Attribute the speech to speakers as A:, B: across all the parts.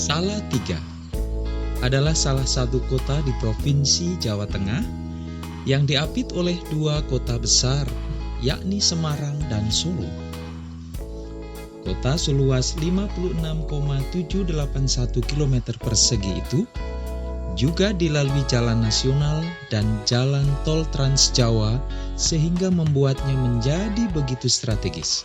A: Salatiga adalah salah satu kota di Provinsi Jawa Tengah yang diapit oleh dua kota besar, yakni Semarang dan Solo. Kota seluas 56,781 km persegi itu juga dilalui jalan nasional dan jalan tol Trans Jawa sehingga membuatnya menjadi begitu strategis.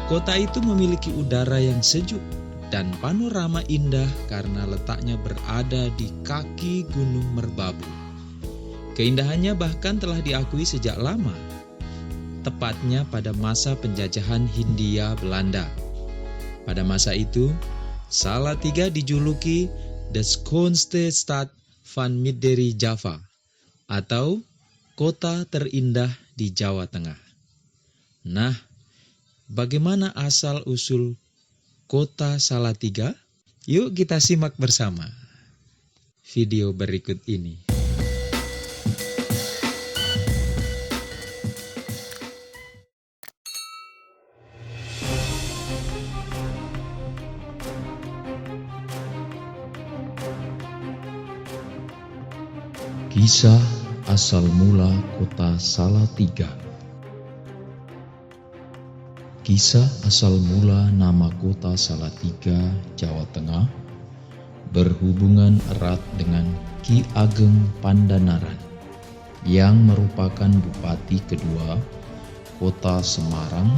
A: Kota itu memiliki udara yang sejuk dan panorama indah karena letaknya berada di kaki Gunung Merbabu. Keindahannya bahkan telah diakui sejak lama, tepatnya pada masa penjajahan Hindia Belanda. Pada masa itu, Salatiga dijuluki De Schoonste Stad van Midden Java atau kota terindah di Jawa Tengah. Nah, bagaimana asal-usul kota Salatiga? Yuk kita simak bersama video berikut ini. Kisah asal mula kota Salatiga. Kisah asal mula nama kota Salatiga, Jawa Tengah, berhubungan erat dengan Ki Ageng Pandanaran yang merupakan bupati kedua kota Semarang,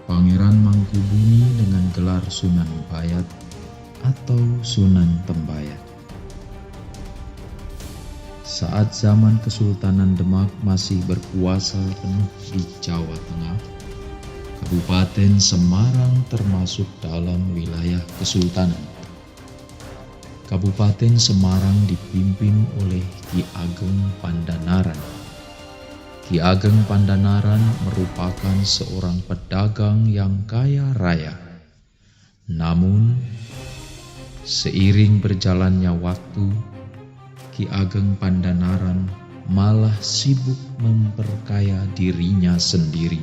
A: Pangeran Mangkubumi dengan gelar Sunan Bayat atau Sunan Tembayat. Saat zaman Kesultanan Demak masih berkuasa penuh di Jawa Tengah, Kabupaten Semarang termasuk dalam wilayah Kesultanan. Kabupaten Semarang dipimpin oleh Ki Ageng Pandanaran. Ki Ageng Pandanaran merupakan seorang pedagang yang kaya raya. Namun, seiring berjalannya waktu, Ki Ageng Pandanaran malah sibuk memperkaya dirinya sendiri,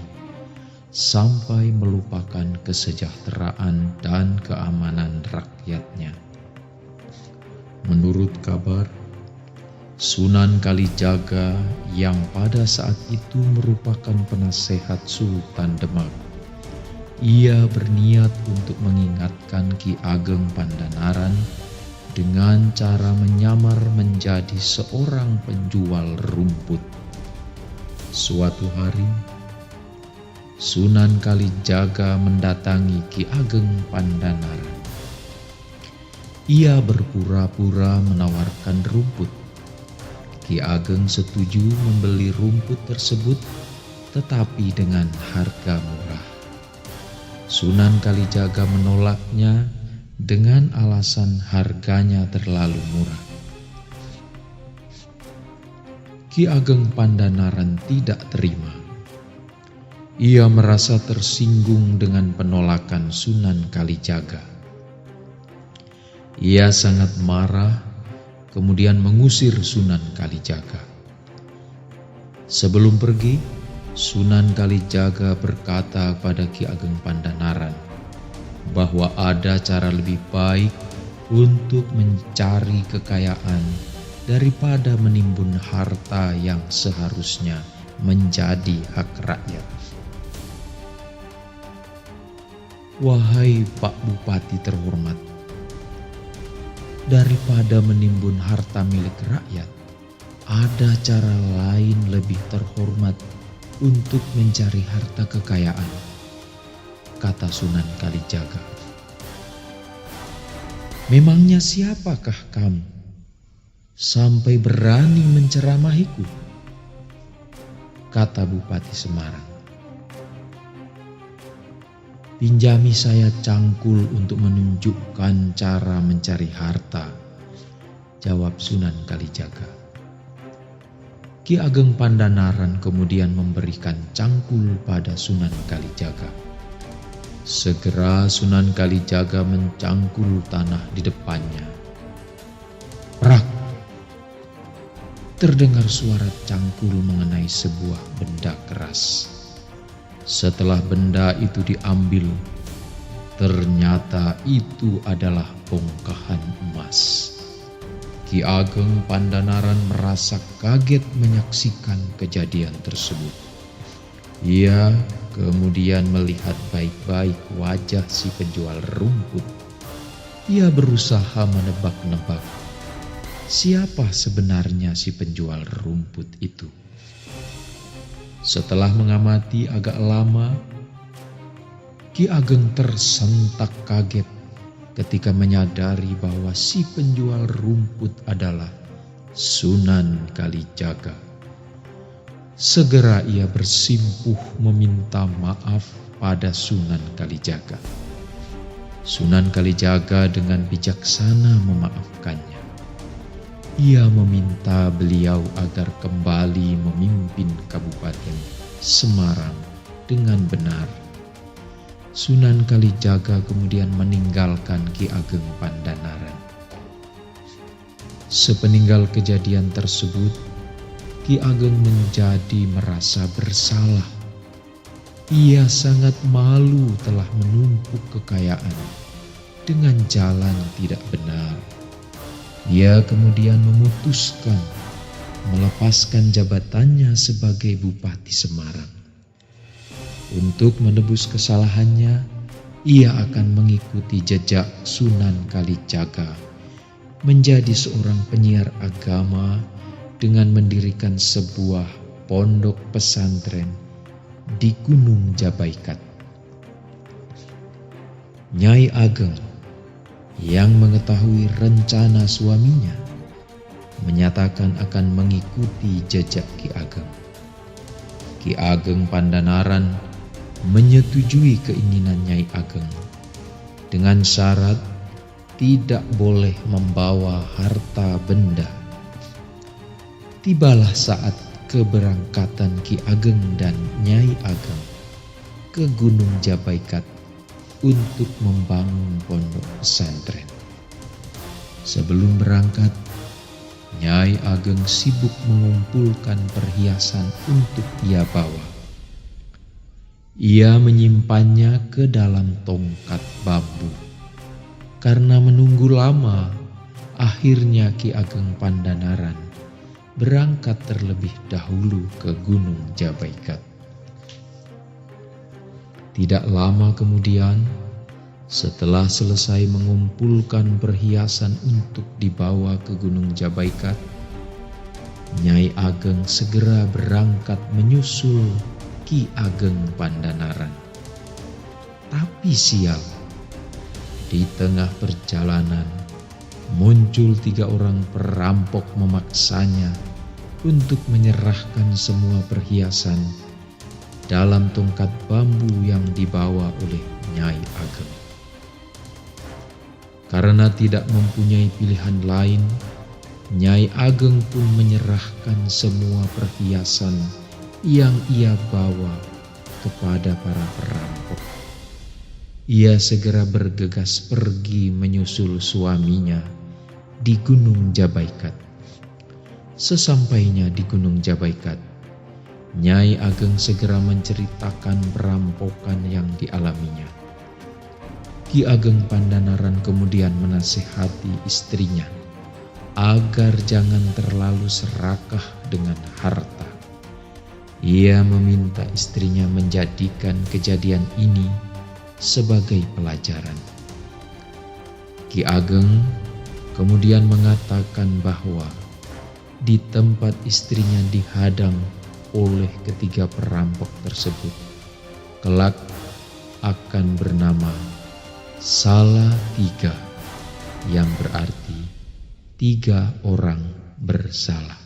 A: sampai melupakan kesejahteraan dan keamanan rakyatnya. Menurut kabar, Sunan Kalijaga yang pada saat itu merupakan penasehat Sultan Demak, ia berniat untuk mengingatkan Ki Ageng Pandanaran dengan cara menyamar menjadi seorang penjual rumput. Suatu hari, Sunan Kalijaga mendatangi Ki Ageng Pandanaran. Ia berpura-pura menawarkan rumput. Ki Ageng setuju membeli rumput tersebut, tetapi dengan harga murah. Sunan Kalijaga menolaknya dengan alasan harganya terlalu murah. Ki Ageng Pandanaran tidak terima. Ia merasa tersinggung dengan penolakan Sunan Kalijaga. Ia sangat marah, kemudian mengusir Sunan Kalijaga. Sebelum pergi, Sunan Kalijaga berkata pada Ki Ageng Pandanaran bahwa ada cara lebih baik untuk mencari kekayaan daripada menimbun harta yang seharusnya menjadi hak rakyat. Wahai Pak Bupati terhormat, daripada menimbun harta milik rakyat, ada cara lain lebih terhormat untuk mencari harta kekayaan, kata Sunan Kalijaga. Memangnya siapakah kamu sampai berani menceramahiku? Kata Bupati Semarang. Pinjami saya cangkul untuk menunjukkan cara mencari harta, jawab Sunan Kalijaga. Ki Ageng Pandanaran kemudian memberikan cangkul pada Sunan Kalijaga. Segera Sunan Kalijaga mencangkul tanah di depannya. Prak! Terdengar suara cangkul mengenai sebuah benda keras. Setelah benda itu diambil, Ternyata itu adalah bongkahan emas. Ki Ageng Pandanaran merasa kaget menyaksikan kejadian tersebut. Ia kemudian melihat baik-baik wajah si penjual rumput. Ia berusaha menebak-nebak siapa sebenarnya si penjual rumput itu. Setelah mengamati agak lama, Ki Ageng tersentak kaget ketika menyadari bahwa si penjual rumput adalah Sunan Kalijaga. Segera ia bersimpuh meminta maaf pada Sunan Kalijaga. Sunan Kalijaga dengan bijaksana memaafkannya. Ia meminta beliau agar kembali memimpin Kabupaten Semarang dengan benar. Sunan Kalijaga kemudian meninggalkan Ki Ageng Pandanaran. Sepeninggal kejadian tersebut, Ki Ageng menjadi merasa bersalah. Ia sangat malu telah menumpuk kekayaan dengan jalan tidak benar. Ia kemudian memutuskan melepaskan jabatannya sebagai Bupati Semarang. Untuk menebus kesalahannya, ia akan mengikuti jejak Sunan Kalijaga, menjadi seorang penyiar agama dengan mendirikan sebuah pondok pesantren di Gunung Jabaikat. Nyai Ageng yang mengetahui rencana suaminya menyatakan akan mengikuti jejak Ki Ageng. Ki Ageng Pandanaran menyetujui keinginan Nyai Ageng dengan syarat tidak boleh membawa harta benda. Tibalah saat keberangkatan Ki Ageng dan Nyai Ageng ke Gunung Jabaikat untuk membangun pondok pesantren. Sebelum berangkat, Nyai Ageng sibuk mengumpulkan perhiasan untuk ia bawa. Ia menyimpannya ke dalam tongkat bambu. Karena menunggu lama, akhirnya Ki Ageng Pandanaran berangkat terlebih dahulu ke Gunung Jabaikat. Tidak lama kemudian, setelah selesai mengumpulkan perhiasan untuk dibawa ke Gunung Jabaikat, Nyai Ageng segera berangkat menyusul Ki Ageng Pandanaran. Tapi sial, di tengah perjalanan muncul 3 orang perampok memaksanya untuk menyerahkan semua perhiasan dalam tongkat bambu yang dibawa oleh Nyai Ageng. Karena tidak mempunyai pilihan lain, Nyai Ageng pun menyerahkan semua perhiasan yang ia bawa kepada para perampok. Ia segera bergegas pergi menyusul suaminya di Gunung Jabaikat. Sesampainya di Gunung Jabaikat, Nyai Ageng segera menceritakan perampokan yang dialaminya. Ki Ageng Pandanaran kemudian menasihati istrinya agar jangan terlalu serakah dengan harta. Ia meminta istrinya menjadikan kejadian ini sebagai pelajaran. Ki Ageng kemudian mengatakan bahwa di tempat istrinya dihadang oleh ketiga perampok tersebut, kelak akan bernama Salatiga, yang berarti 3 orang bersalah.